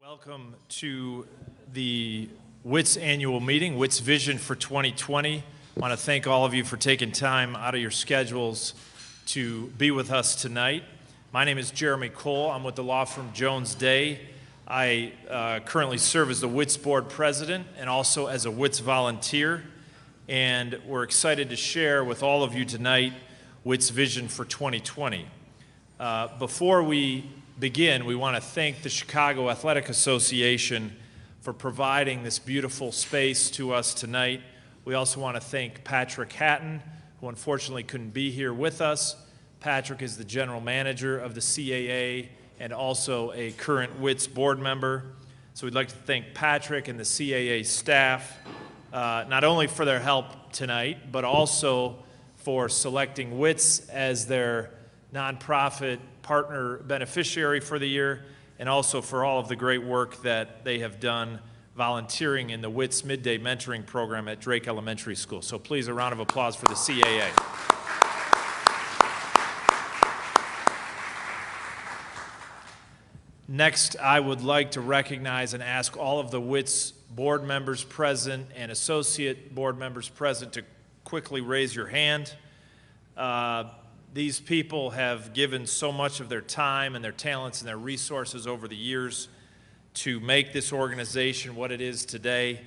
Welcome to the WITS annual meeting, WITS Vision for 2020. I want to thank all of you for taking time out of your schedules to be with us tonight. My name is Jeremy Cole. I'm with the law firm Jones Day. I currently serve as the WITS board president and also as a WITS volunteer. And we're excited to share with all of you tonight WITS Vision for 2020. Before we begin, we want to thank the Chicago Athletic Association for providing this beautiful space to us tonight. We also want to thank Patrick Hatton, who unfortunately couldn't be here with us. Patrick is the general manager of the CAA and also a current WITS board member. So we'd like to thank Patrick and the CAA staff, not only for their help tonight, but also for selecting WITS as their nonprofit partner beneficiary for the year, and also for all of the great work that they have done volunteering in the WITS Midday Mentoring Program at Drake Elementary School. So please, a round of applause for the CAA. Next, I would like to recognize and ask all of the WITS board members present and associate board members present to quickly raise your hand. These people have given so much of their time and their talents and their resources over the years to make this organization what it is today.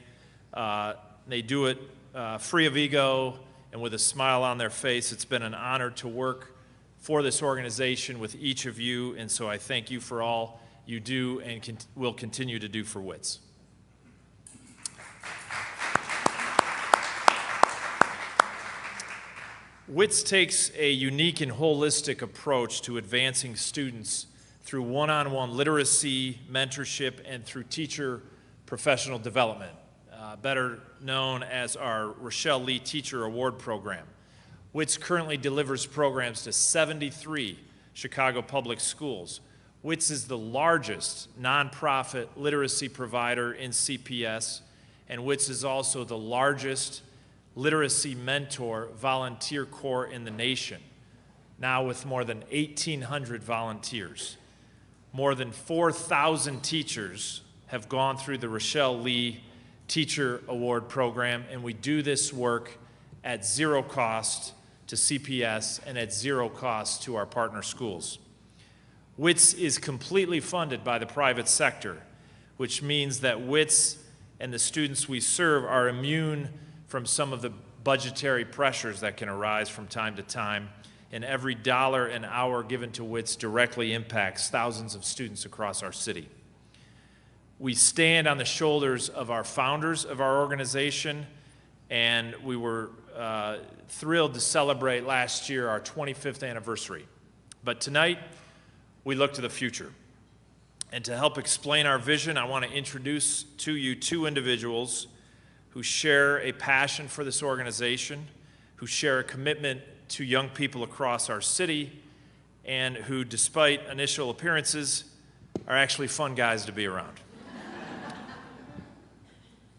They do it free of ego and with a smile on their face. It's been an honor to work for this organization with each of you, and so I thank you for all you do and will continue to do for WITS. WITS takes a unique and holistic approach to advancing students through one-on-one literacy, mentorship, and through teacher professional development, better known as our Rochelle Lee Teacher Award Program. WITS currently delivers programs to 73 Chicago public schools. WITS is the largest nonprofit literacy provider in CPS, and WITS is also the largest literacy mentor volunteer corps in the nation, now with more than 1,800 volunteers. More than 4,000 teachers have gone through the Rochelle Lee Teacher Award Program, and we do this work at zero cost to CPS and at zero cost to our partner schools. WITS is completely funded by the private sector, which means that WITS and the students we serve are immune from some of the budgetary pressures that can arise from time to time, and every dollar an hour given to WITS directly impacts thousands of students across our city. We stand on the shoulders of our founders of our organization, and we were thrilled to celebrate last year our 25th anniversary. But tonight, we look to the future. And to help explain our vision, I want to introduce to you two individuals who share a passion for this organization, who share a commitment to young people across our city, and who, despite initial appearances, are actually fun guys to be around.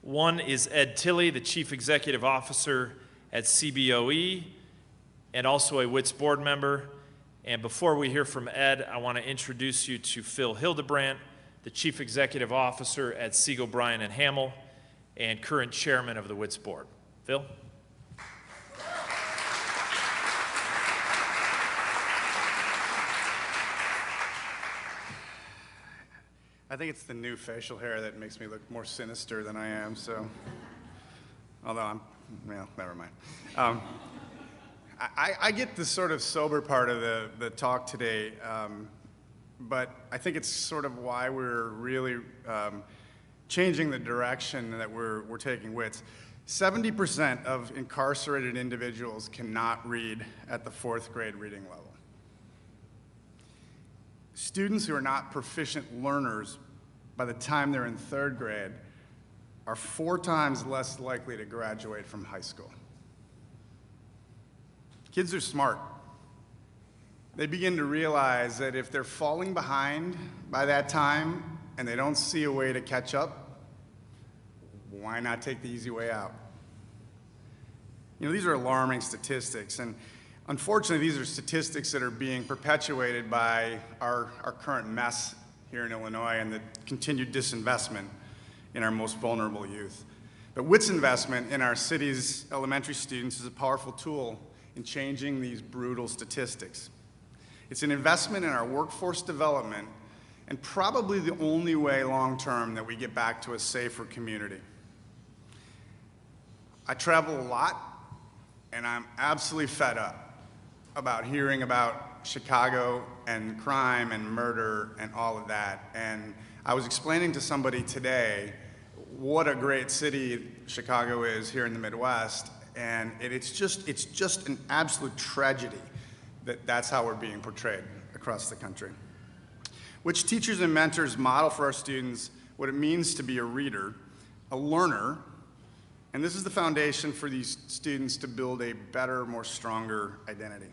One is Ed Tilley, the Chief Executive Officer at CBOE, and also a WITS board member. And before we hear from Ed, I want to introduce you to Phil Hildebrandt, the Chief Executive Officer at Siegel, Bryan and Hamill, and current chairman of the WITS board. Phil? I think it's the new facial hair that makes me look more sinister than I am, so, although well, never mind. I get the sort of sober part of the talk today, but I think it's sort of why we're really changing the direction that we're taking WITS. 70% of incarcerated individuals cannot read at the 4th grade reading level. Students who are not proficient learners by the time they're in 3rd grade are 4 times less likely to graduate from high school. Kids are smart. They begin to realize that if they're falling behind by that time and they don't see a way to catch up, why not take the easy way out? You know, these are alarming statistics, and unfortunately, these are statistics that are being perpetuated by our current mess here in Illinois and the continued disinvestment in our most vulnerable youth. But WITS investment in our city's elementary students is a powerful tool in changing these brutal statistics. It's an investment in our workforce development and probably the only way long-term that we get back to a safer community. I travel a lot, and I'm absolutely fed up about hearing about Chicago and crime and murder and all of that. And I was explaining to somebody today what a great city Chicago is here in the Midwest, and it's just an absolute tragedy that that's how we're being portrayed across the country. Which teachers and mentors model for our students what it means to be a reader, a learner, and this is the foundation for these students to build a better, more stronger identity.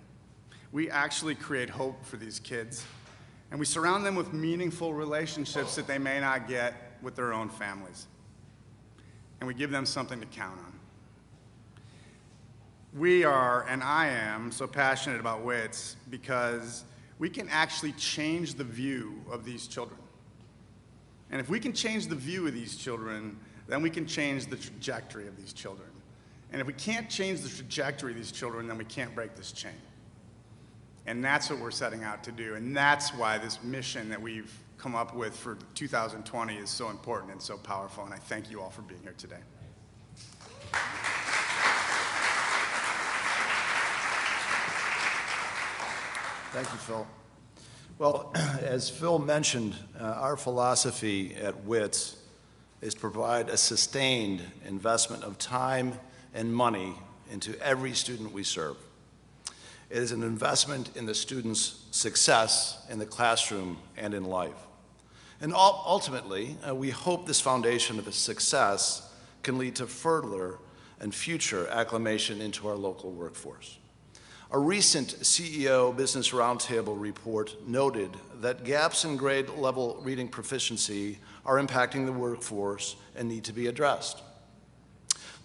We actually create hope for these kids, and we surround them with meaningful relationships that they may not get with their own families. And we give them something to count on. We are, and I am, so passionate about WITS because we can actually change the view of these children. And if we can change the view of these children, then we can change the trajectory of these children. And if we can't change the trajectory of these children, then we can't break this chain. And that's what we're setting out to do. And that's why this mission that we've come up with for 2020 is so important and so powerful. And I thank you all for being here today. Thank you, Phil. Well, as Phil mentioned, our philosophy at WITS is to provide a sustained investment of time and money into every student we serve. It is an investment in the student's success in the classroom and in life. And ultimately, we hope this foundation of success can lead to further and future acclimation into our local workforce. A recent CEO Business Roundtable report noted that gaps in grade level reading proficiency are impacting the workforce and need to be addressed.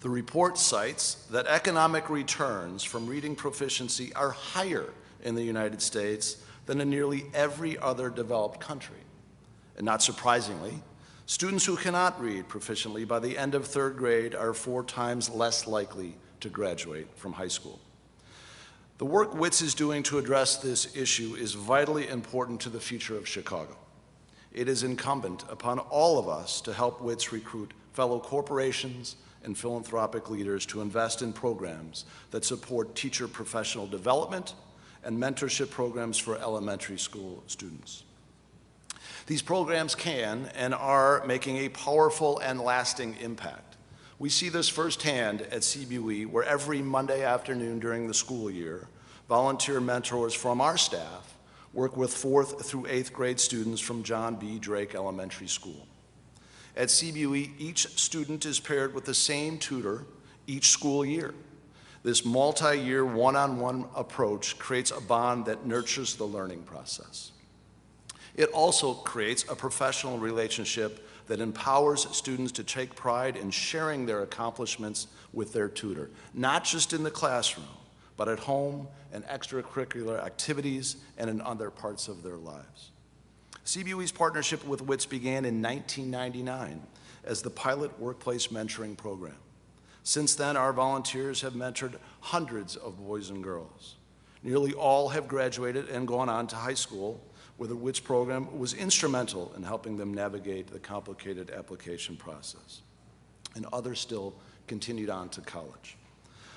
The report cites that economic returns from reading proficiency are higher in the United States than in nearly every other developed country. And not surprisingly, students who cannot read proficiently by the end of third grade are 4 times less likely to graduate from high school. The work WITS is doing to address this issue is vitally important to the future of Chicago. It is incumbent upon all of us to help WITS recruit fellow corporations and philanthropic leaders to invest in programs that support teacher professional development and mentorship programs for elementary school students. These programs can and are making a powerful and lasting impact. We see this firsthand at CBUE, where every Monday afternoon during the school year, volunteer mentors from our staff work with 4th through 8th grade students from John B. Drake Elementary School. At CBUE, each student is paired with the same tutor each school year. This multi-year one-on-one approach creates a bond that nurtures the learning process. It also creates a professional relationship that empowers students to take pride in sharing their accomplishments with their tutor, not just in the classroom, but at home and extracurricular activities and in other parts of their lives. CBUE's partnership with WITS began in 1999 as the pilot workplace mentoring program. Since then, our volunteers have mentored hundreds of boys and girls. Nearly all have graduated and gone on to high school, where the WITS program was instrumental in helping them navigate the complicated application process. And others still continued on to college.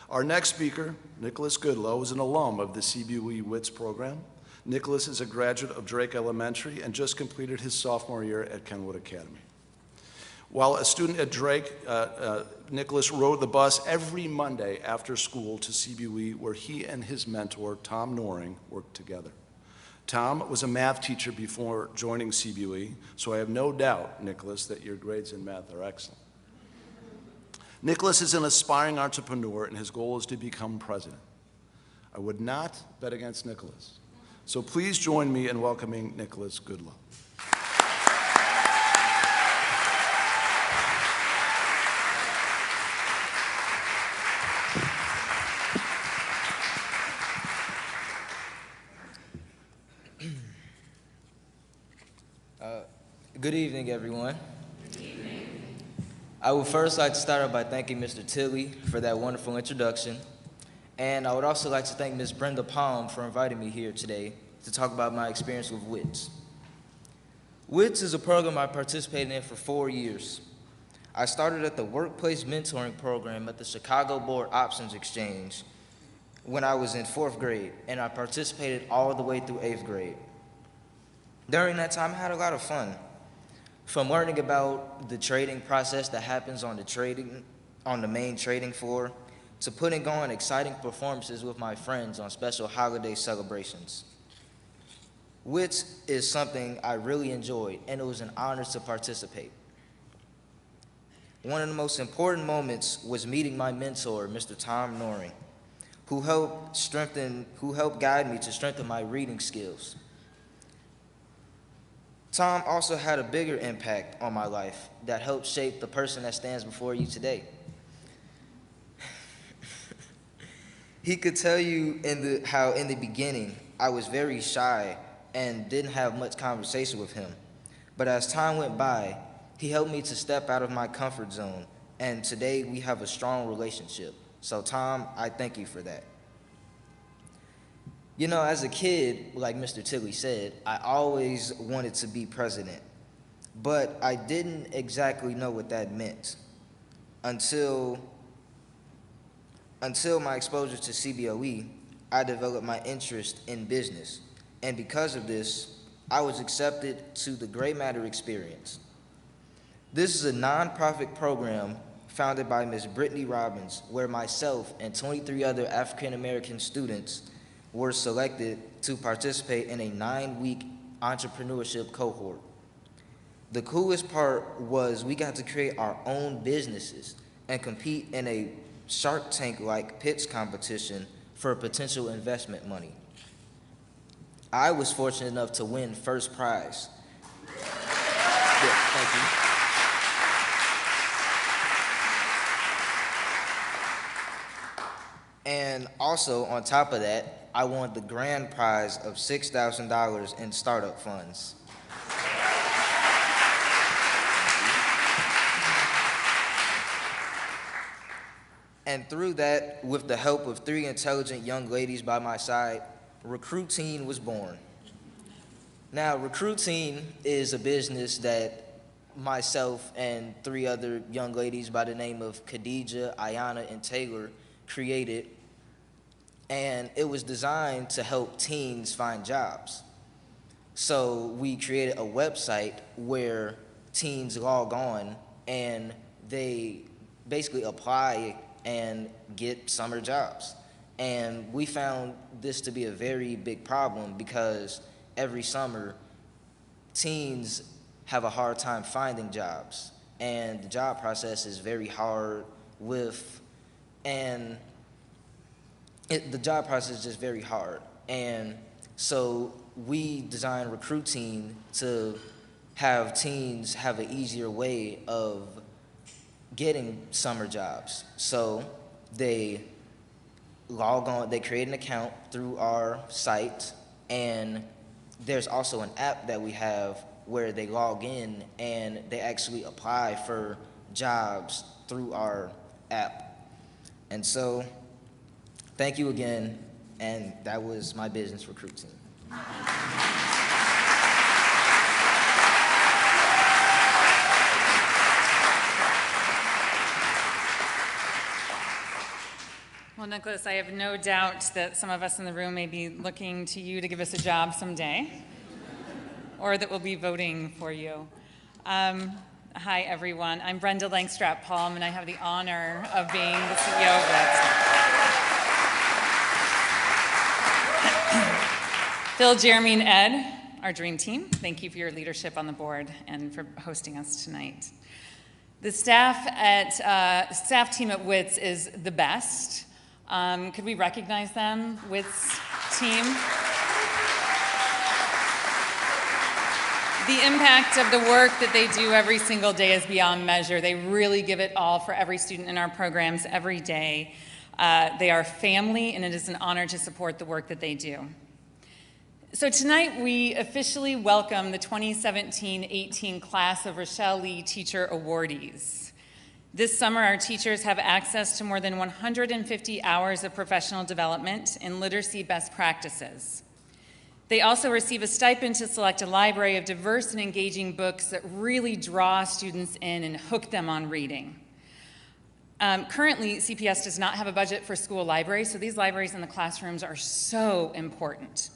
Our next speaker, Nicholas Goodloe, is an alum of the CBUE WITS program. Nicholas is a graduate of Drake Elementary and just completed his sophomore year at Kenwood Academy. While a student at Drake, Nicholas rode the bus every Monday after school to CBUE, where he and his mentor, Tom Noring, worked together. Tom was a math teacher before joining CBUE, so I have no doubt, Nicholas, that your grades in math are excellent. Nicholas is an aspiring entrepreneur, and his goal is to become president. I would not bet against Nicholas. So please join me in welcoming Nicholas Goodloe. Good evening, everyone. I would first like to start out by thanking Mr. Tilley for that wonderful introduction. And I would also like to thank Ms. Brenda Palm for inviting me here today to talk about my experience with WITS. WITS is a program I participated in for 4 years. I started at the Workplace Mentoring Program at the Chicago Board Options Exchange when I was in 4th grade, and I participated all the way through 8th grade. During that time, I had a lot of fun. From learning about the trading process that happens on the main trading floor, to putting on exciting performances with my friends on special holiday celebrations. WITS is something I really enjoyed, and it was an honor to participate. One of the most important moments was meeting my mentor, Mr. Tom Noring, who helped guide me to strengthen my reading skills. Tom also had a bigger impact on my life that helped shape the person that stands before you today. He could tell you how in the beginning I was very shy and didn't have much conversation with him. But as time went by, he helped me to step out of my comfort zone, and today we have a strong relationship. So Tom, I thank you for that. You know, as a kid, like Mr. Tilley said, I always wanted to be president, but I didn't exactly know what that meant until my exposure to CBOE, I developed my interest in business. And because of this, I was accepted to the Gray Matter Experience. This is a nonprofit program founded by Ms. Brittany Robbins, where myself and 23 other African-American students were selected to participate in a 9-week entrepreneurship cohort. The coolest part was we got to create our own businesses and compete in a Shark Tank-like pitch competition for potential investment money. I was fortunate enough to win first prize. Yeah, thank you. And also, on top of that, I won the grand prize of $6,000 in startup funds. And through that, with the help of 3 intelligent young ladies by my side, Recruiting was born. Now, Recruiting is a business that myself and 3 other young ladies by the name of Khadija, Ayana, and Taylor created, and it was designed to help teens find jobs. So we created a website where teens log on and they basically apply and get summer jobs. And we found this to be a very big problem because every summer teens have a hard time finding jobs, and the job process is very hard the job process is just very hard. And so we designed Recruiting to have teens have an easier way of getting summer jobs. So they log on, they create an account through our site, and there's also an app that we have where they log in and they actually apply for jobs through our app. And so, thank you again, and that was my business Recruiting. Well, Nicholas, I have no doubt that some of us in the room may be looking to you to give us a job someday, or that we'll be voting for you. Hi, everyone. I'm Brenda Langstraat Palm, and I have the honor of being the CEO of WITS. Phil, Jeremy, and Ed, our dream team, thank you for your leadership on the board and for hosting us tonight. The staff team at WITS is the best. Could we recognize them, WITS team? The impact of the work that they do every single day is beyond measure. They really give it all for every student in our programs every day. They are family, and it is an honor to support the work that they do. So tonight we officially welcome the 2017-18 class of Rochelle Lee Teacher Awardees. This summer, our teachers have access to more than 150 hours of professional development in literacy best practices. They also receive a stipend to select a library of diverse and engaging books that really draw students in and hook them on reading. Currently, CPS does not have a budget for school libraries, so these libraries in the classrooms are so important.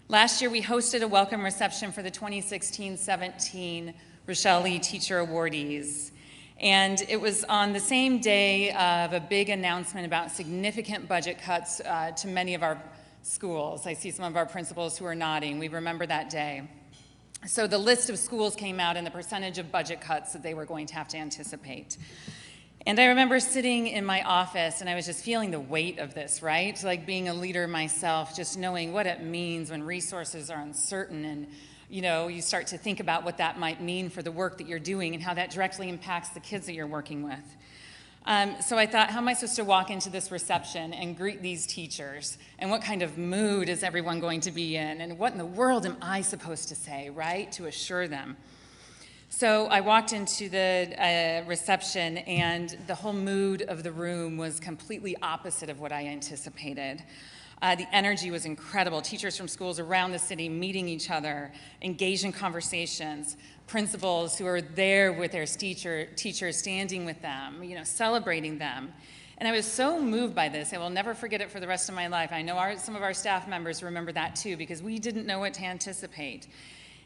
Last year, we hosted a welcome reception for the 2016-17 Rochelle Lee Teacher Awardees. And it was on the same day of a big announcement about significant budget cuts to many of our schools. I see some of our principals who are nodding. We remember that day. So the list of schools came out and the percentage of budget cuts that they were going to have to anticipate. And I remember sitting in my office and I was just feeling the weight of this, right? Like being a leader myself, just knowing what it means when resources are uncertain and you start to think about what that might mean for the work that you're doing and how that directly impacts the kids that you're working with. So I thought, how am I supposed to walk into this reception and greet these teachers? And what kind of mood is everyone going to be in? And what in the world am I supposed to say, right, to assure them? So I walked into the reception, and the whole mood of the room was completely opposite of what I anticipated. The energy was incredible. Teachers from schools around the city meeting each other, engaged in conversations, principals who are there with their teachers, standing with them, celebrating them. And I was so moved by this, I will never forget it for the rest of my life. I know some of our staff members remember that too, because we didn't know what to anticipate.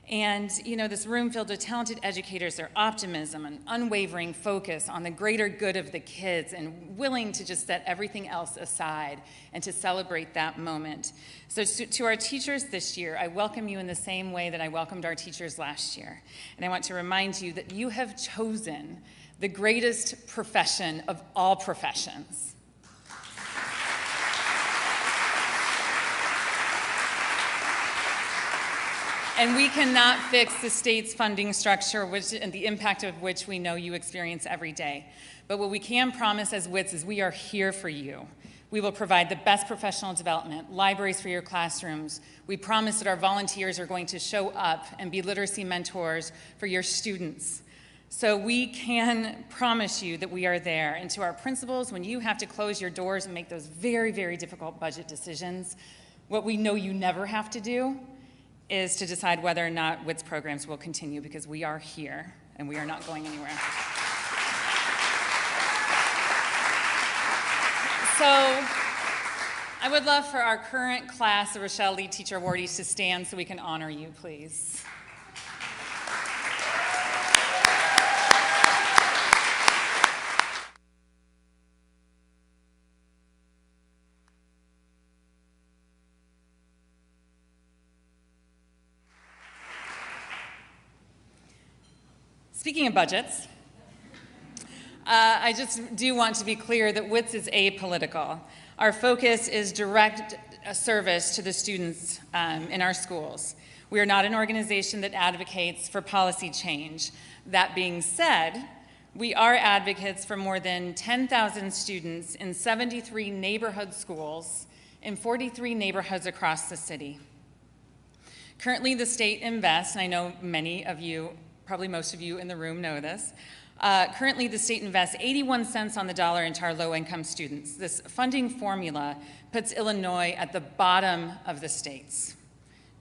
And, this room filled with talented educators, their optimism and unwavering focus on the greater good of the kids and willing to just set everything else aside and to celebrate that moment. So to our teachers this year, I welcome you in the same way that I welcomed our teachers last year. And I want to remind you that you have chosen the greatest profession of all professions. And we cannot fix the state's funding structure and the impact of which we know you experience every day. But what we can promise as WITS is we are here for you. We will provide the best professional development, libraries for your classrooms. We promise that our volunteers are going to show up and be literacy mentors for your students. So we can promise you that we are there. And to our principals, when you have to close your doors and make those very, very difficult budget decisions, what we know you never have to do is to decide whether or not WITS programs will continue, because we are here and we are not going anywhere. So I would love for our current class of Rochelle Lee Teacher Awardees to stand so we can honor you, please. Speaking of budgets, I just do want to be clear that WITS is apolitical. Our focus is direct service to the students in our schools. We are not an organization that advocates for policy change. That being said, we are advocates for more than 10,000 students in 73 neighborhood schools in 43 neighborhoods across the city. Currently, the state invests, and I know many of you, probably most of you in the room know this. Currently, the state invests 81 cents on the dollar into our low-income students. This funding formula puts Illinois at the bottom of the states.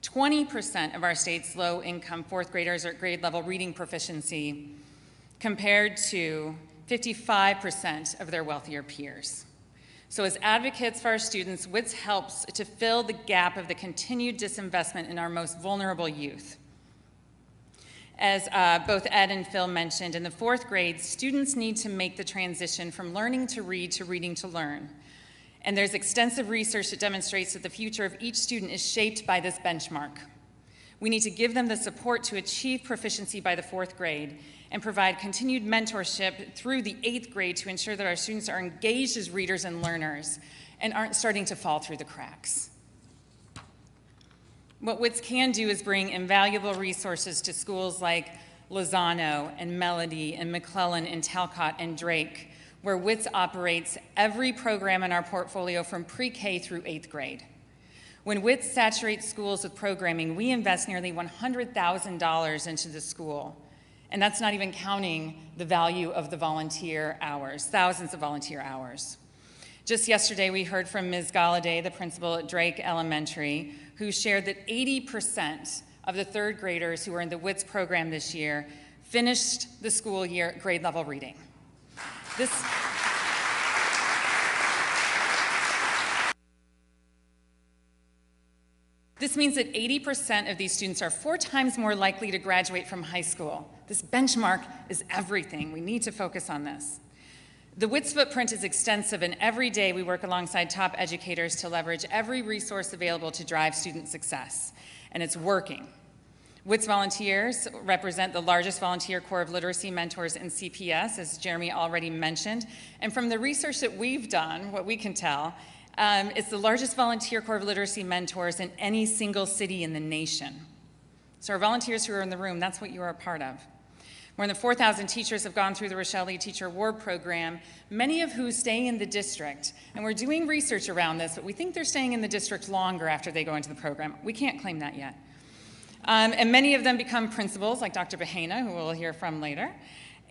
20% of our state's low-income fourth graders are at grade-level reading proficiency, compared to 55% of their wealthier peers. So as advocates for our students, WITS helps to fill the gap of the continued disinvestment in our most vulnerable youth. As both Ed and Phil mentioned, in the fourth grade, students need to make the transition from learning to read to reading to learn. And there's extensive research that demonstrates that the future of each student is shaped by this benchmark. We need to give them the support to achieve proficiency by the fourth grade and provide continued mentorship through the eighth grade to ensure that our students are engaged as readers and learners and aren't starting to fall through the cracks. What WITS can do is bring invaluable resources to schools like Lozano and Melody and McClellan and Talcott and Drake, where WITS operates every program in our portfolio from pre-K through eighth grade. When WITS saturates schools with programming, we invest nearly $100,000 into the school. And that's not even counting the value of the volunteer hours, thousands of volunteer hours. Just yesterday, we heard from Ms. Golliday, the principal at Drake Elementary, who shared that 80% of the third graders who are in the WITS program this year finished the school year at grade level reading. This means that 80% of these students are 4 times more likely to graduate from high school. This benchmark is everything. We need to focus on this. The WITS footprint is extensive, and every day we work alongside top educators to leverage every resource available to drive student success, and it's working. WITS volunteers represent the largest volunteer corps of literacy mentors in CPS, as Jeremy already mentioned, and from the research that we've done, what we can tell, it's the largest volunteer corps of literacy mentors in any single city in the nation. So our volunteers who are in the room, that's what you are a part of. More than 4,000 teachers have gone through the Rochelle Lee Teacher Award Program, many of who stay in the district. And we're doing research around this, but we think they're staying in the district longer after they go into the program. We can't claim that yet. And many of them become principals, like Dr. Bahena, who we'll hear from later.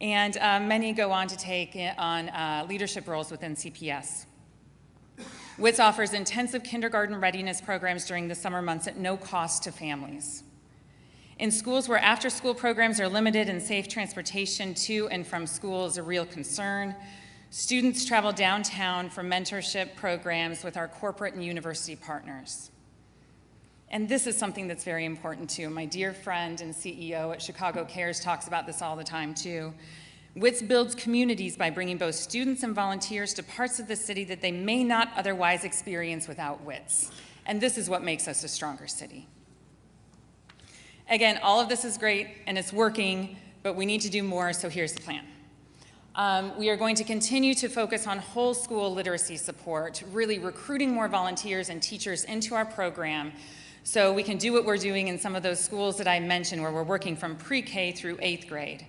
And many go on to take on leadership roles within CPS. WITS offers intensive kindergarten readiness programs during the summer months at no cost to families. In schools where after-school programs are limited and safe transportation to and from school is a real concern, students travel downtown for mentorship programs with our corporate and university partners. And this is something that's very important too. My dear friend and CEO at Chicago Cares talks about this all the time too. WITS builds communities by bringing both students and volunteers to parts of the city that they may not otherwise experience without WITS. And this is what makes us a stronger city. Again, all of this is great and it's working, but we need to do more, so here's the plan. We are going to continue to focus on whole school literacy support, really recruiting more volunteers and teachers into our program so we can do what we're doing in some of those schools that I mentioned where we're working from pre-K through 8th grade.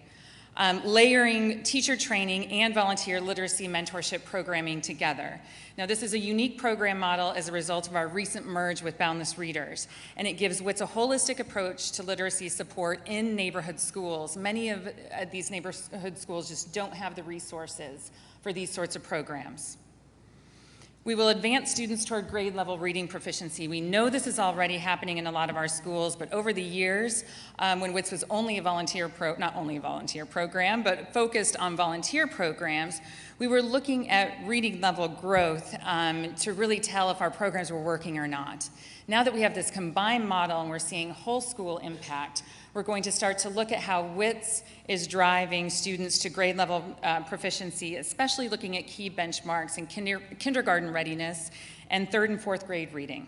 Layering teacher training and volunteer literacy mentorship programming together. Now, this is a unique program model as a result of our recent merge with Boundless Readers, and it gives WITS a holistic approach to literacy support in neighborhood schools. Many of these neighborhood schools just don't have the resources for these sorts of programs. We will advance students toward grade level reading proficiency. We know this is already happening in a lot of our schools, but over the years, when WITS was only a not only a volunteer program, but focused on volunteer programs, we were looking at reading level growth to really tell if our programs were working or not. Now that we have this combined model and we're seeing whole school impact, we're going to start to look at how WITS is driving students to grade level proficiency, especially looking at key benchmarks in kindergarten readiness and 3rd and 4th grade reading.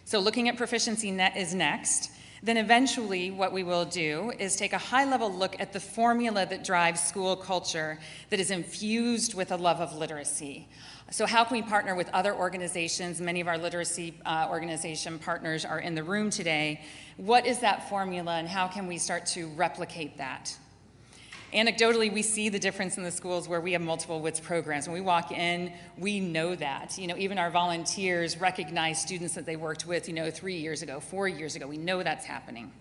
So looking at proficiency is next. Then eventually what we will do is take a high-level look at the formula that drives school culture that is infused with a love of literacy. So how can we partner with other organizations? Many of our literacy organization partners are in the room today. What is that formula and how can we start to replicate that? Anecdotally, we see the difference in the schools where we have multiple WITS programs. When we walk in, we know that. You know, even our volunteers recognize students that they worked with, 3 years ago, 4 years ago. We know that's happening.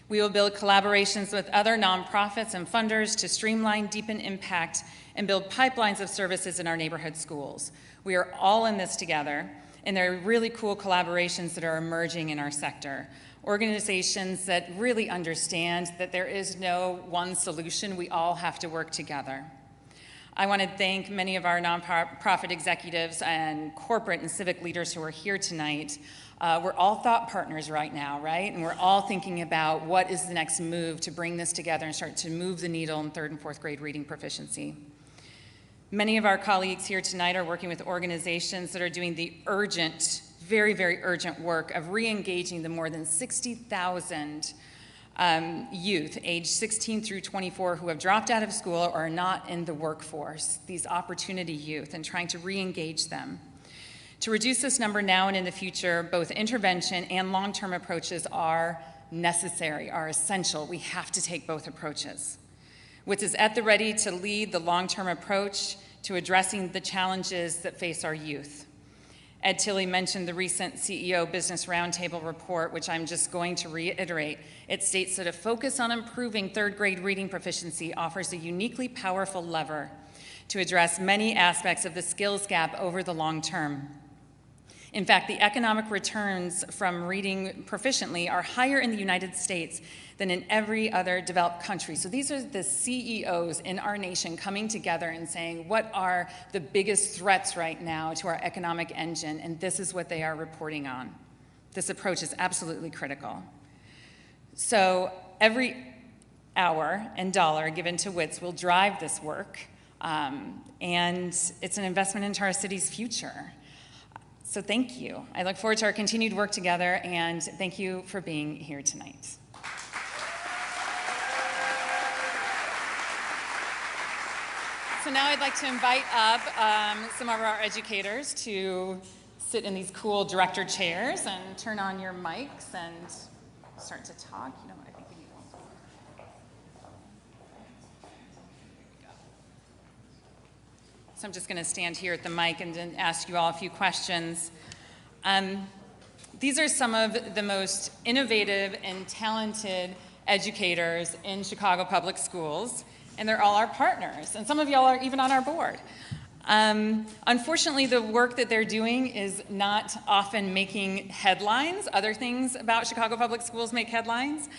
We will build collaborations with other nonprofits and funders to streamline, deepen impact, and build pipelines of services in our neighborhood schools. We are all in this together, and there are really cool collaborations that are emerging in our sector. Organizations that really understand that there is no one solution, we all have to work together. I want to thank many of our nonprofit executives and corporate and civic leaders who are here tonight. We're all thought partners right now, right? And we're all thinking about what is the next move to bring this together and start to move the needle in 3rd and 4th grade reading proficiency. Many of our colleagues here tonight are working with organizations that are doing the urgent, very, very urgent work of re-engaging the more than 60,000 youth aged 16 through 24 who have dropped out of school or are not in the workforce, these opportunity youth, and trying to re-engage them. To reduce this number now and in the future, both intervention and long-term approaches are necessary, are essential. We have to take both approaches. WITS is at the ready to lead the long-term approach to addressing the challenges that face our youth. Ed Tilley mentioned the recent CEO Business Roundtable report, which I'm just going to reiterate. It states that a focus on improving third grade reading proficiency offers a uniquely powerful lever to address many aspects of the skills gap over the long term. In fact, the economic returns from reading proficiently are higher in the United States than in every other developed country. So these are the CEOs in our nation coming together and saying, what are the biggest threats right now to our economic engine? And this is what they are reporting on. This approach is absolutely critical. So every hour and dollar given to WITS will drive this work, and it's an investment into our city's future. So thank you. I look forward to our continued work together, and thank you for being here tonight. So now I'd like to invite up some of our educators to sit in these cool director chairs and turn on your mics and start to talk. You know, I think we need one. So I'm just going to stand here at the mic and then ask you all a few questions. These are some of the most innovative and talented educators in Chicago Public Schools, and they're all our partners, and some of y'all are even on our board. Unfortunately, the work that they're doing is not often making headlines. Other things about Chicago Public Schools make headlines,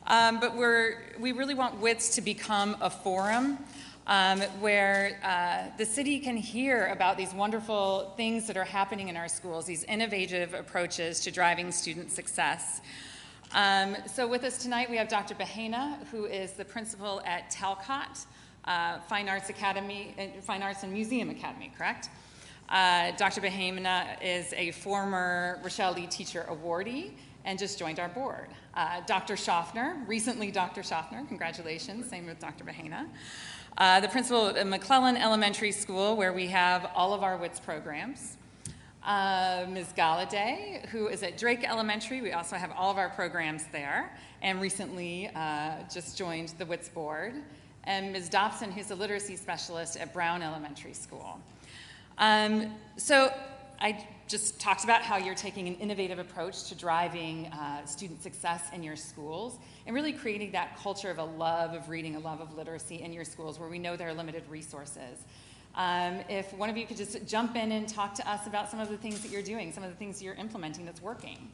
but we really want WITS to become a forum where the city can hear about these wonderful things that are happening in our schools, these innovative approaches to driving student success. So with us tonight, we have Dr. Bahena, who is the principal at Talcott Fine Arts and Museum Academy, correct? Dr. Bahena is a former Rochelle Lee Teacher Awardee and just joined our board. Dr. Shoffner, recently Dr. Shoffner, congratulations, same with Dr. Bahena. The principal of McClellan Elementary School, where we have all of our WITS programs. Ms. Golliday, who is at Drake Elementary. We also have all of our programs there, and recently just joined the WITS board. And Ms. Dobson, who's a literacy specialist at Brown Elementary School. So I just talked about how you're taking an innovative approach to driving student success in your schools and really creating that culture of a love of reading, a love of literacy in your schools where we know there are limited resources. If one of you could just jump in and talk to us about some of the things that you're doing, some of the things you're implementing that's working.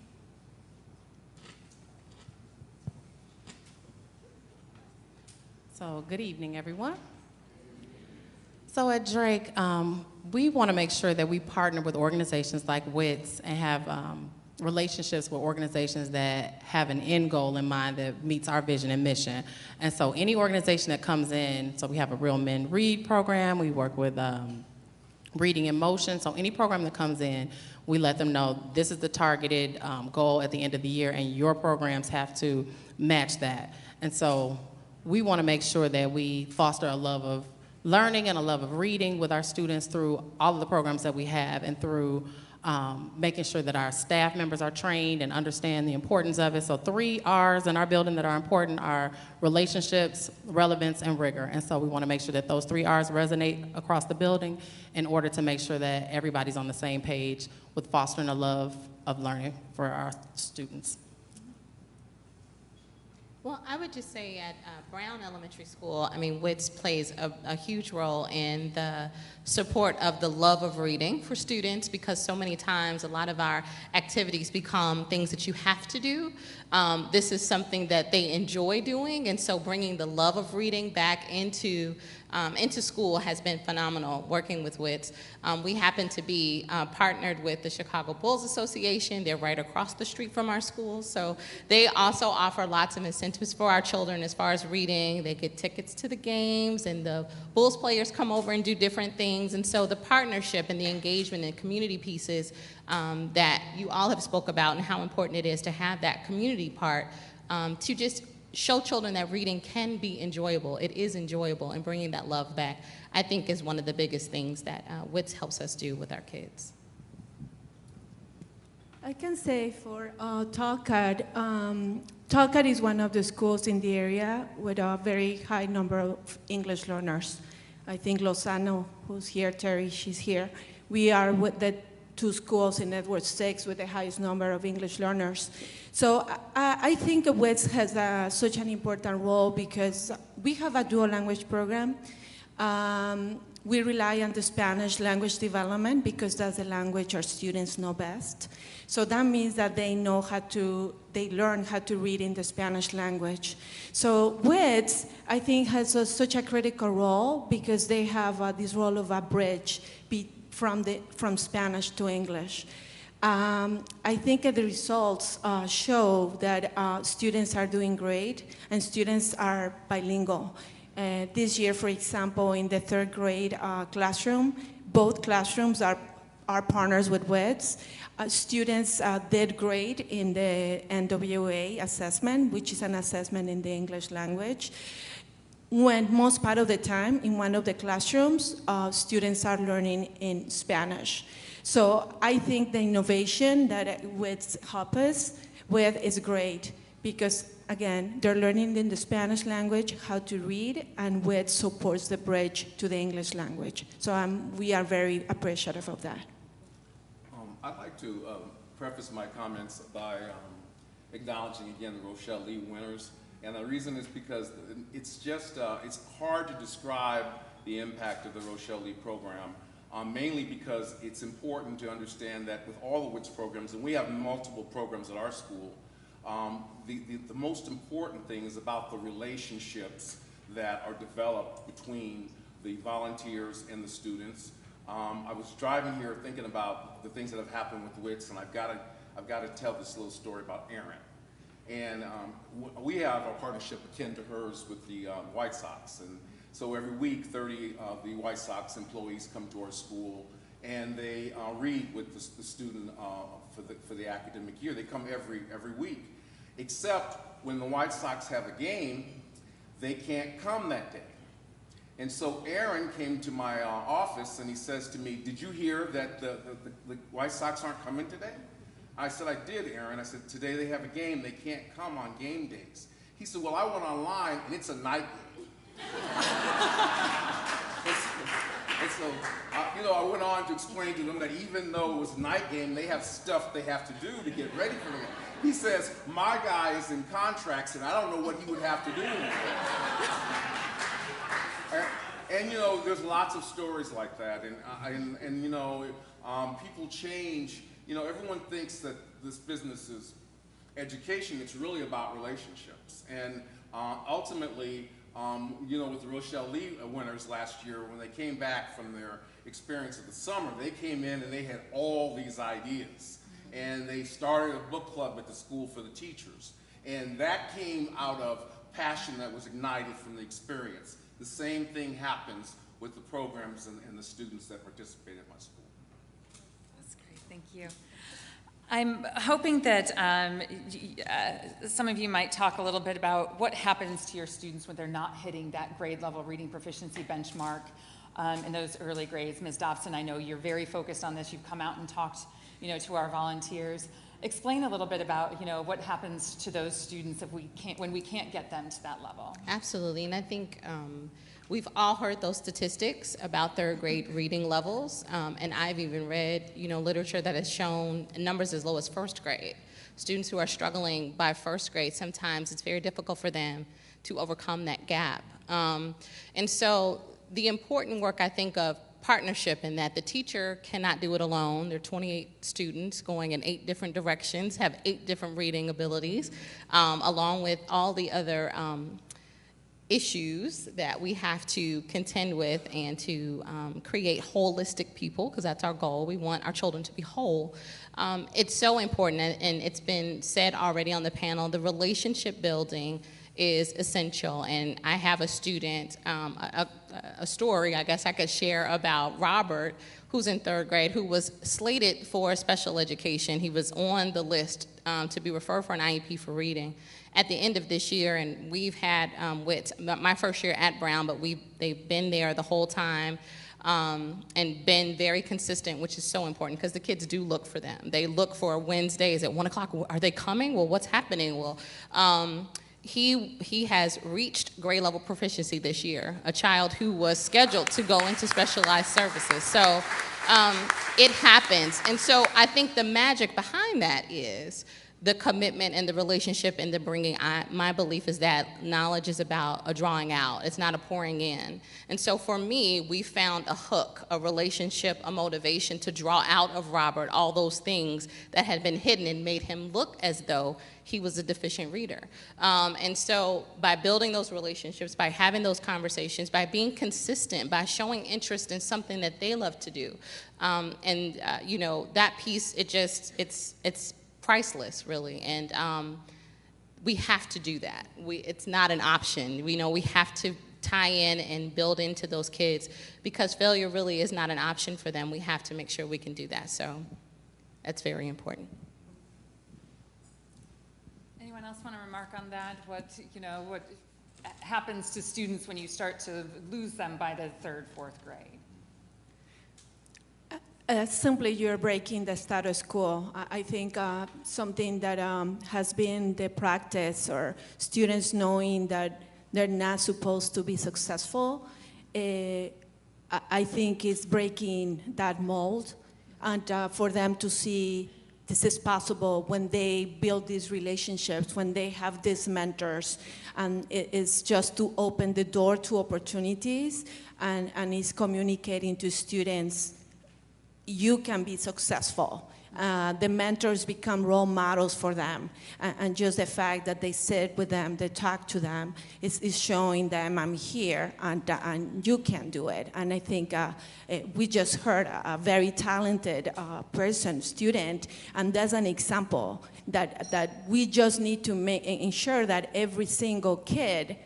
So good evening, everyone. So at Drake, we want to make sure that we partner with organizations like WITS and have relationships with organizations that have an end goal in mind that meets our vision and mission. And so any organization that comes in, so we have a Real Men Read program, we work with Reading in Motion, so any program that comes in, we let them know this is the targeted goal at the end of the year and your programs have to match that. And so we want to make sure that we foster a love of learning and a love of reading with our students through all of the programs that we have and through making sure that our staff members are trained and understand the importance of it. So 3 R's in our building that are important are relationships, relevance, and rigor. And so we want to make sure that those 3 R's resonate across the building in order to make sure that everybody's on the same page with fostering a love of learning for our students. Well, I would just say at Brown Elementary School, I mean, WITS plays a huge role in the support of the love of reading for students because so many times a lot of our activities become things that you have to do. This is something that they enjoy doing, and so bringing the love of reading back into school has been phenomenal, working with WITS. We happen to be partnered with the Chicago Bulls Association. They're right across the street from our schools, so they also offer lots of incentives for our children as far as reading. They get tickets to the games, and the Bulls players come over and do different things. And so the partnership and the engagement and community pieces that you all have spoke about and how important it is to have that community part to just show children that reading can be enjoyable. It is enjoyable, and bringing that love back, I think, is one of the biggest things that WITS helps us do with our kids. I can say for Talcott, Talcott is one of the schools in the area with a very high number of English learners. I think Lozano, who's here, Terry, she's here. We are with two schools in Edward 6 with the highest number of English learners. So I think WITS has such an important role because we have a dual language program. We rely on the Spanish language development because that's the language our students know best. So that means that they learn how to read in the Spanish language. So WITS, I think, has such a critical role because they have this role of a bridge from Spanish to English. I think the results show that students are doing great and students are bilingual. This year, for example, in the third grade classroom, both classrooms are partners with WITS. Students did great in the NWA assessment, which is an assessment in the English language. When most part of the time in one of the classrooms, students are learning in Spanish. So I think the innovation that WITS help us with is great because, again, they're learning in the Spanish language how to read, and WITS supports the bridge to the English language. So we are very appreciative of that. I'd like to preface my comments by acknowledging again the Rochelle Lee winners. And the reason is because it's just, it's hard to describe the impact of the Rochelle Lee program, mainly because it's important to understand that with all the WITS programs, and we have multiple programs at our school, the most important thing is about the relationships that are developed between the volunteers and the students. I was driving here thinking about the things that have happened with WITS, and I've got to tell this little story about Erin. And we have a partnership akin to hers with the White Sox. And so every week, 30 of the White Sox employees come to our school, and they read with the student for the academic year. They come every week, except when the White Sox have a game, they can't come that day. And so Aaron came to my office and he says to me, "Did you hear that the White Sox aren't coming today?" I said, "I did, Aaron." I said, "Today they have a game. They can't come on game days." He said, "Well, I went online and it's a night game." and so, I went on to explain to them that even though it was a night game, they have stuff they have to do to get ready for the game. He says, "My guy is in contracts and I don't know what he would have to do." And there's lots of stories like that, and people change. Everyone thinks that this business is education. It's really about relationships, and ultimately, with the Rochelle Lee winners last year, when they came back from their experience of the summer, they came in and they had all these ideas, and they started a book club at the school for the teachers, and that came out of passion that was ignited from the experience. The same thing happens with the programs and the students that participate at my school. That's great, thank you. I'm hoping that some of you might talk a little bit about what happens to your students when they're not hitting that grade level reading proficiency benchmark in those early grades. Ms. Dobson, I know you're very focused on this. You've come out and talked, to our volunteers. Explain a little bit about, what happens to those students when we can't get them to that level. Absolutely, and I think we've all heard those statistics about third grade reading levels, and I've even read, literature that has shown numbers as low as first grade. Students who are struggling by first grade, sometimes it's very difficult for them to overcome that gap. And so the important work, I think, of partnership in that the teacher cannot do it alone. There are 28 students going in 8 different directions, have 8 different reading abilities, along with all the other issues that we have to contend with and to create holistic people, because that's our goal. We want our children to be whole. It's so important, and it's been said already on the panel, the relationship building is essential. And I have a student, a story I guess I could share about Robert, who's in 3rd grade, who was slated for special education. He was on the list to be referred for an IEP for reading at the end of this year, and we've had WITS, my first year at Brown, but they've been there the whole time and been very consistent, which is so important because the kids do look for them. They look for Wednesdays at 1 o'clock. Are they coming? Well, what's happening? Well, he has reached grade level proficiency this year, a child who was scheduled to go into specialized services. So It happens. And so I think the magic behind that is the commitment and the relationship and the bringing. My belief is that knowledge is about a drawing out. It's not a pouring in. And so for me, we found a hook, a relationship, a motivation to draw out of Robert all those things that had been hidden and made him look as though he was a deficient reader. And so by building those relationships, by having those conversations, by being consistent, by showing interest in something that they love to do, you know, that piece, it's priceless, really, and we have to do that. It's not an option. We know we have to tie in and build into those kids because failure really is not an option for them. We have to make sure we can do that, so that's very important. Anyone else want to remark on that? What happens to students when you start to lose them by the third, fourth grade? Simply, you're breaking the status quo. I think something that has been the practice, or students knowing that they're not supposed to be successful, I think is breaking that mold, and for them to see this is possible when they build these relationships, when they have these mentors, and it's just to open the door to opportunities, and it's communicating to students, you can be successful. The mentors become role models for them. And just the fact that they sit with them, they talk to them, is showing them, I'm here, and you can do it. And I think we just heard a very talented student, and that's an example that we just need to ensure that every single kid,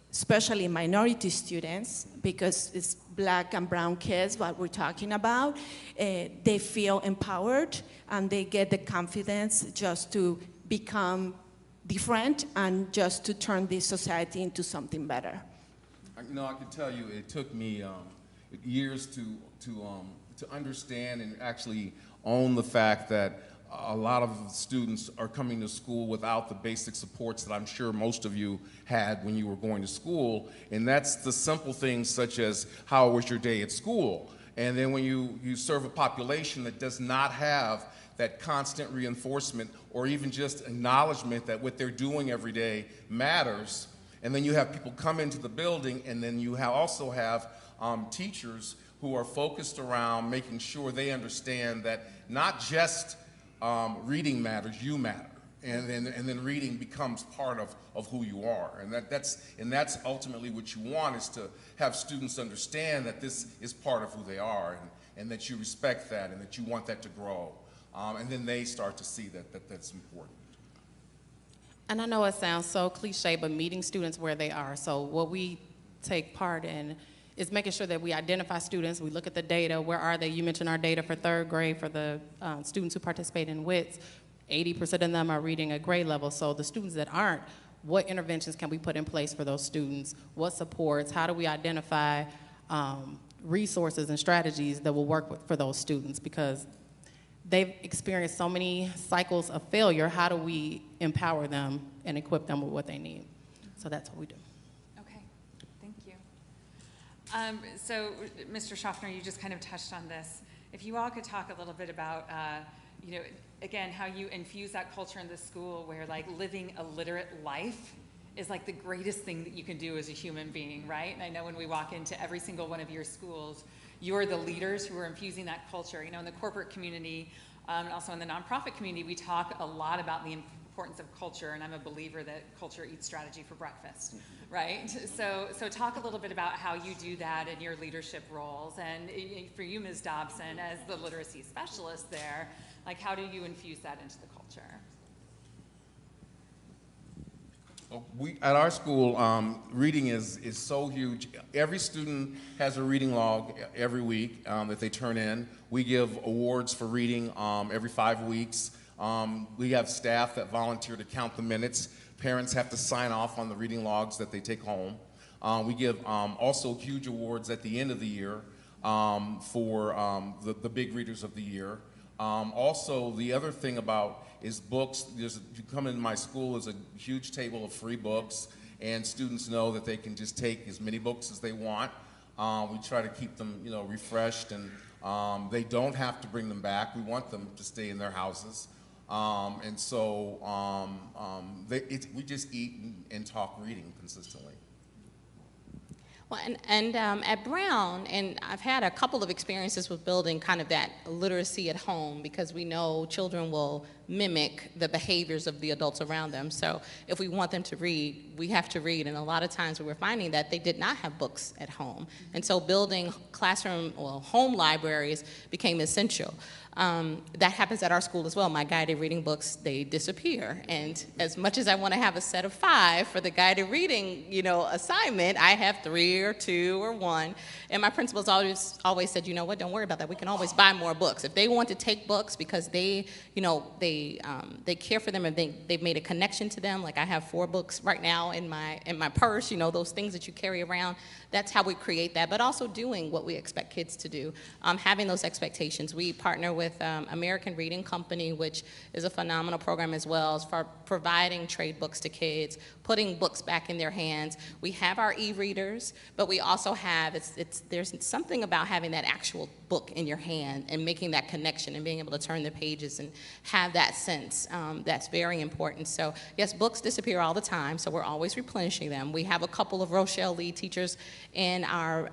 especially minority students, because it's Black and brown kids, what we're talking about, they feel empowered and they get the confidence just to become different and just to turn this society into something better. You know, I can tell you it took me years to understand and actually own the fact that a lot of students are coming to school without the basic supports that I'm sure most of you had when you were going to school, and that's the simple things such as how was your day at school? And then when you serve a population that does not have that constant reinforcement or even just acknowledgement that what they're doing every day matters, and then you have people come into the building, and then you also have teachers who are focused around making sure they understand that not just reading matters, you matter, and then reading becomes part of who you are, and that's ultimately what you want, is to have students understand that this is part of who they are, and that you respect that, and that you want that to grow, and then they start to see that's important. And I know it sounds so cliche, but meeting students where they are. So what we take part in is making sure that we identify students, we look at the data, where are they? You mentioned our data for third grade for the students who participate in WITS. 80% of them are reading at grade level. So the students that aren't, what interventions can we put in place for those students? What supports? How do we identify resources and strategies that will work for those students? Because they've experienced so many cycles of failure. How do we empower them and equip them with what they need? So that's what we do. So, Mr. Shoffner, you just kind of touched on this. If you all could talk a little bit about, again, how you infuse that culture in the school where, like, living a literate life is, like, the greatest thing that you can do as a human being, right? And I know when we walk into every single one of your schools, you're the leaders who are infusing that culture. You know, in the corporate community, and also in the nonprofit community, we talk a lot about the importance of culture, and I'm a believer that culture eats strategy for breakfast, right? So talk a little bit about how you do that in your leadership roles, and for you, Ms. Dobson, as the literacy specialist there, like, how do you infuse that into the culture? At our school, reading is so huge. Every student has a reading log every week that they turn in. We give awards for reading every 5 weeks. We have staff that volunteer to count the minutes. Parents have to sign off on the reading logs that they take home. We give also huge awards at the end of the year for the big readers of the year. Also, the other thing about is books. You come into my school, there's a huge table of free books, and students know that they can just take as many books as they want. We try to keep them, refreshed and They don't have to bring them back. We want them to stay in their houses. And so we just eat and talk reading consistently. Well, and at Brown, and I've had a couple of experiences with building kind of that literacy at home, because we know children will mimic the behaviors of the adults around them. So if we want them to read, we have to read. And a lot of times we were finding that they did not have books at home. And so building classroom or home libraries became essential. That happens at our school as well. My guided reading books, they disappear. And as much as I want to have a set of 5 for the guided reading, assignment, I have 3 or 2 or 1. And my principal's always said, you know what, don't worry about that. We can always buy more books. If they want to take books because they care for them and they've made a connection to them, like I have 4 books right now in my purse, those things that you carry around. That's how we create that, but also doing what we expect kids to do, having those expectations. We partner with American Reading Company, which is a phenomenal program as well, as for providing trade books to kids, putting books back in their hands. We have our e-readers, but we also have, there's something about having that actual book in your hand and making that connection and being able to turn the pages and have that sense. That's very important. So yes, books disappear all the time, so we're always replenishing them. We have a couple of Rochelle Lee teachers in our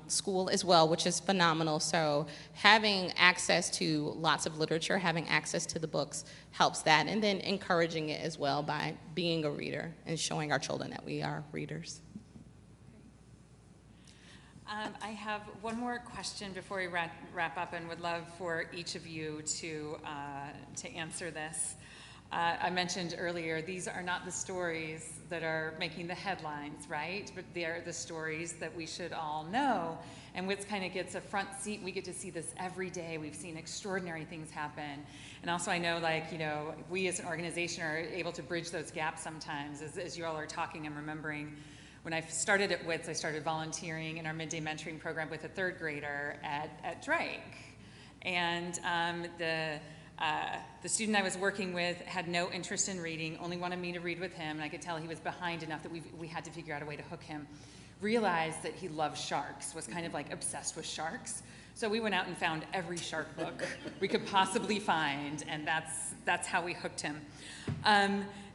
school as well, which is phenomenal. So having access to lots of literature, having access to the books helps that, and then encouraging it as well by being a reader and showing our children that we are readers. I have one more question before we wrap up, and would love for each of you to answer this. I mentioned earlier, these are not the stories that are making the headlines, right? But they are the stories that we should all know. And WITS kind of gets a front seat. We get to see this every day. We've seen extraordinary things happen. And also I know, we as an organization are able to bridge those gaps sometimes. As you all are talking, I'm remembering when I started at WITS, I started volunteering in our midday mentoring program with a 3rd grader at Drake. And the student I was working with had no interest in reading, only wanted me to read with him, and I could tell he was behind enough that we had to figure out a way to hook him. Realized that he loved sharks, was kind of obsessed with sharks. So we went out and found every shark book we could possibly find, and that's how we hooked him.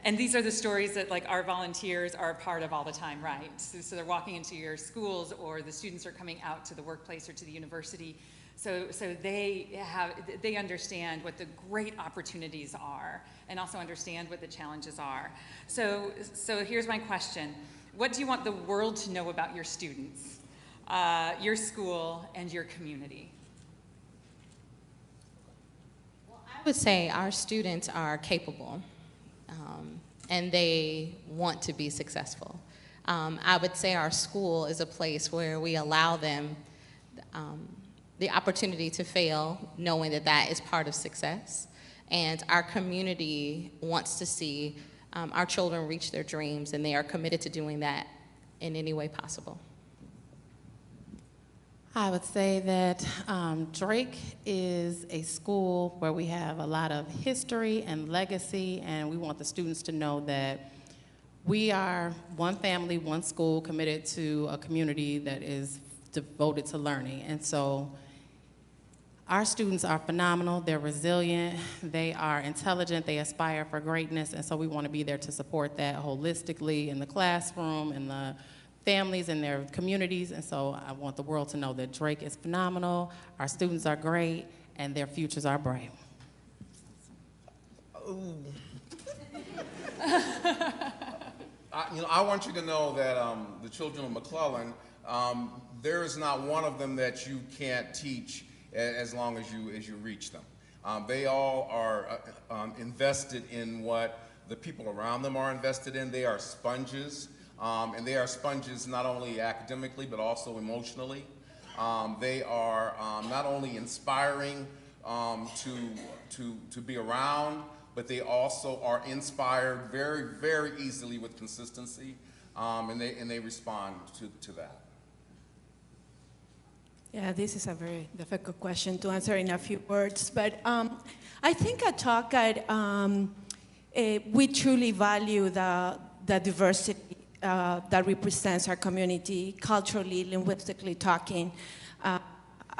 And these are the stories that our volunteers are a part of all the time, right? So they're walking into your schools, or the students are coming out to the workplace or to the university. So they understand what the great opportunities are, and also understand what the challenges are. So here's my question. What do you want the world to know about your students, your school, and your community? Well, I would say our students are capable, and they want to be successful. I would say our school is a place where we allow them the opportunity to fail, knowing that that is part of success. And our community wants to see our children reach their dreams, and they are committed to doing that in any way possible. I would say that Drake is a school where we have a lot of history and legacy, and we want the students to know that we are one family, one school, committed to a community that is devoted to learning. And so our students are phenomenal, they're resilient, they are intelligent, they aspire for greatness, and so we want to be there to support that holistically in the classroom, in the families, and their communities. And so I want the world to know that Drake is phenomenal, our students are great, and their futures are bright. I want you to know that the children of McClellan, there is not one of them that you can't teach as long as you reach them. They all are invested in what the people around them are invested in. They are sponges, and they are sponges not only academically but also emotionally. They are not only inspiring to be around, but they also are inspired very, very easily with consistency, and they respond to that. Yeah, this is a very difficult question to answer in a few words, but I think at Talcott, we truly value the diversity that represents our community, culturally, linguistically talking.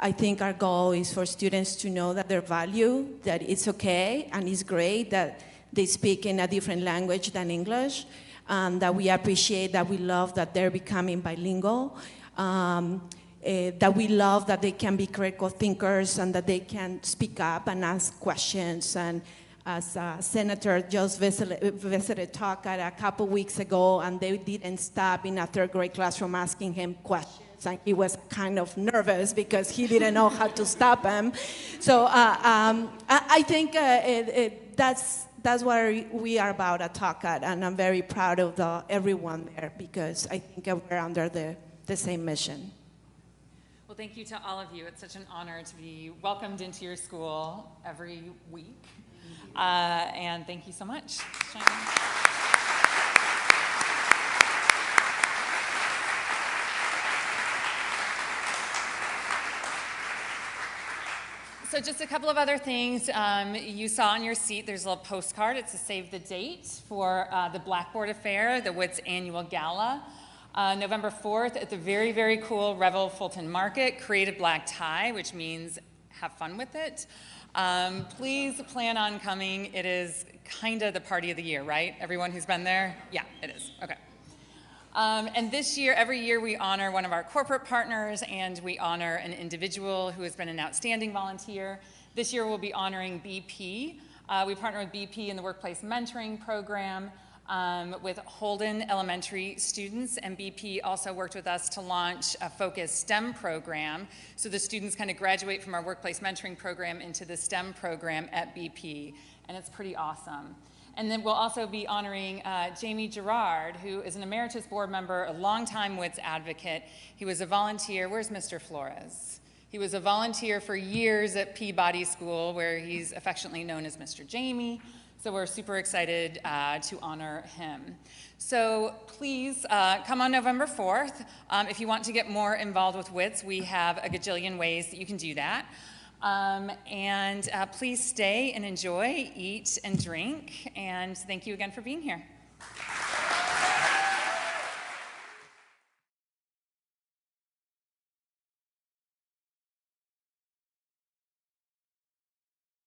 I think our goal is for students to know that they're valued, that it's okay and it's great that they speak in a different language than English, that we appreciate, that we love that they're becoming bilingual, that we love that they can be critical thinkers and that they can speak up and ask questions. And as Senator just visited Talcott a couple weeks ago, and they didn't stop in a third grade classroom asking him questions, and he was kind of nervous because he didn't know how to stop him. So I think that's what we are about at Talcott, and I'm very proud of everyone there because I think we're under the same mission. Well, thank you to all of you. It's such an honor to be welcomed into your school every week. And thank you so much. So just a couple of other things. You saw on your seat, there's a little postcard. It's a save the date for the Blackboard Affair, the WITS annual gala. November 4th at the very, very cool Revel Fulton Market, creative black tie, which means have fun with it. Please plan on coming. It is kind of the party of the year, right? Everyone who's been there? Yeah, it is. Okay. And this year, every year, we honor one of our corporate partners and we honor an individual who has been an outstanding volunteer. This year, we'll be honoring BP. We partner with BP in the Workplace Mentoring Program with Holden Elementary students, and BP also worked with us to launch a focused STEM program. So the students kind of graduate from our Workplace Mentoring Program into the STEM program at BP, and it's pretty awesome. And then we'll also be honoring Jamie Gerard, who is an emeritus board member, a longtime WITS advocate. He was a volunteer. Where's Mr. Flores? He was a volunteer for years at Peabody School, where he's affectionately known as Mr. Jamie. So we're super excited to honor him. So please come on November 4th. If you want to get more involved with WITS, we have a gajillion ways that you can do that. And please stay and enjoy, eat and drink, and thank you again for being here.